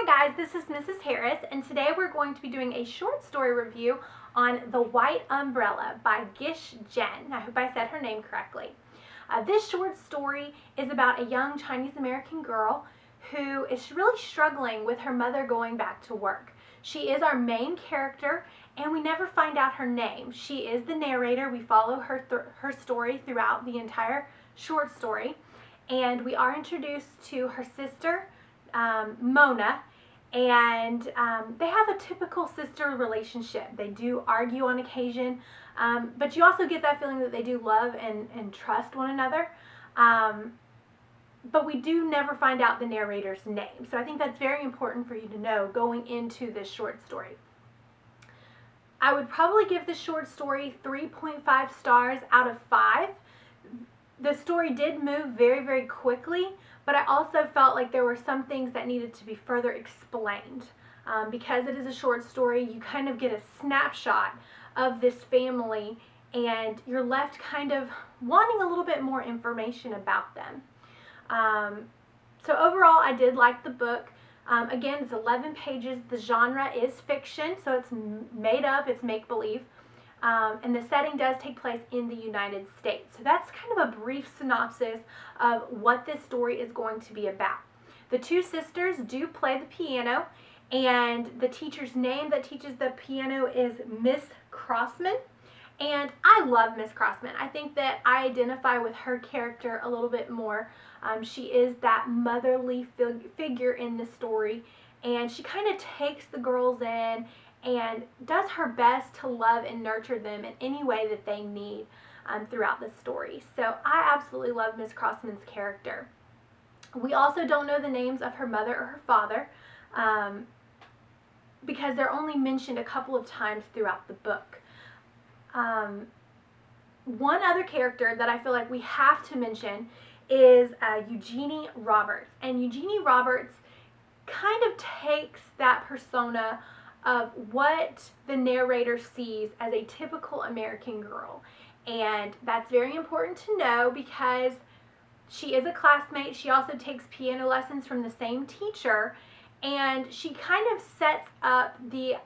Hi guys, this is Mrs. Harris, and today we're going to be doing a short story review on The White Umbrella by Gish Jen. I hope I said her name correctly. This short story is about a young Chinese American girl who is really struggling with her mother going back to work. She is our main character, and we never find out her name. She is the narrator. We follow her story throughout the entire short story, and we are introduced to her sister, Mona, and they have a typical sister relationship. They do argue on occasion, but you also get that feeling that they do love and trust one another. But we do never find out the narrator's name. So I think that's very important for you to know going into this short story. I would probably give this short story 3.5 stars out of 5. The story did move very, very quickly, but I also felt like there were some things that needed to be further explained. Because it is a short story, you kind of get a snapshot of this family, and you're left kind of wanting a little bit more information about them. So overall, I did like the book. Again, it's 11 pages. The genre is fiction, so it's made up, it's make-believe. And the setting does take place in the United States. So that's kind of a brief synopsis of what this story is going to be about. The two sisters do play the piano, and the teacher's name that teaches the piano is Miss Crossman. And I love Miss Crossman. I think that I identify with her character a little bit more. She is that motherly figure in the story, and she kind of takes the girls in and does her best to love and nurture them in any way that they need throughout the story. So I absolutely love Miss Crossman's character. We also don't know the names of her mother or her father because they're only mentioned a couple of times throughout the book. One other character that I feel like we have to mention is Eugenie Roberts. And Eugenie Roberts kind of takes that persona of what the narrator sees as a typical American girl. And that's very important to know because she is a classmate. She also takes piano lessons from the same teacher, and she kind of sets up the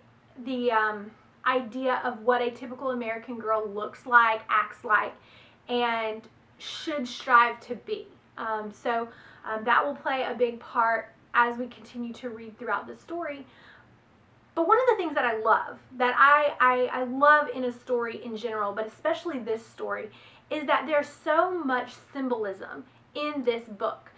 idea of what a typical American girl looks like, acts like, and should strive to be. That will play a big part as we continue to read throughout the story. But one of the things that I love, that I love in a story in general, but especially this story, is that there's so much symbolism in this book.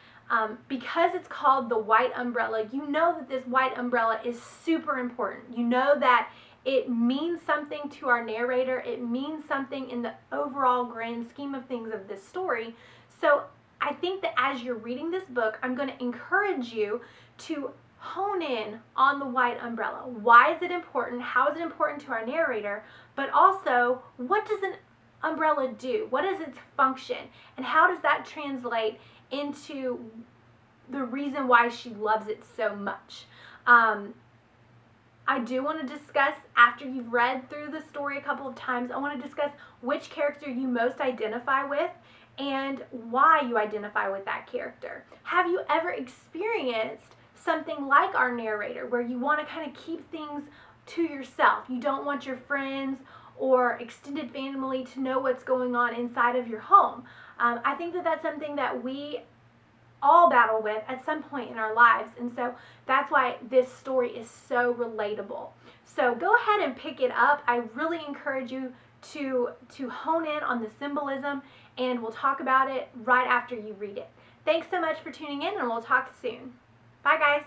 Because it's called The White Umbrella, you know that this white umbrella is super important. You know that it means something to our narrator. It means something in the overall grand scheme of things of this story. So I think that as you're reading this book, I'm going to encourage you to hone in on the white umbrella. Why is it important? How is it important to our narrator? But also, what does an umbrella do? What is its function? And how does that translate into the reason why she loves it so much? I do want to discuss, after you've read through the story a couple of times, I want to discuss which character you most identify with and why you identify with that character. Have you ever experienced something like our narrator, where you want to kind of keep things to yourself? You don't want your friends or extended family to know what's going on inside of your home. I think that that's something that we all battle with at some point in our lives, and so that's why this story is so relatable. So go ahead and pick it up. I really encourage you to hone in on the symbolism, and we'll talk about it right after you read it. Thanks so much for tuning in, and we'll talk soon. Bye guys.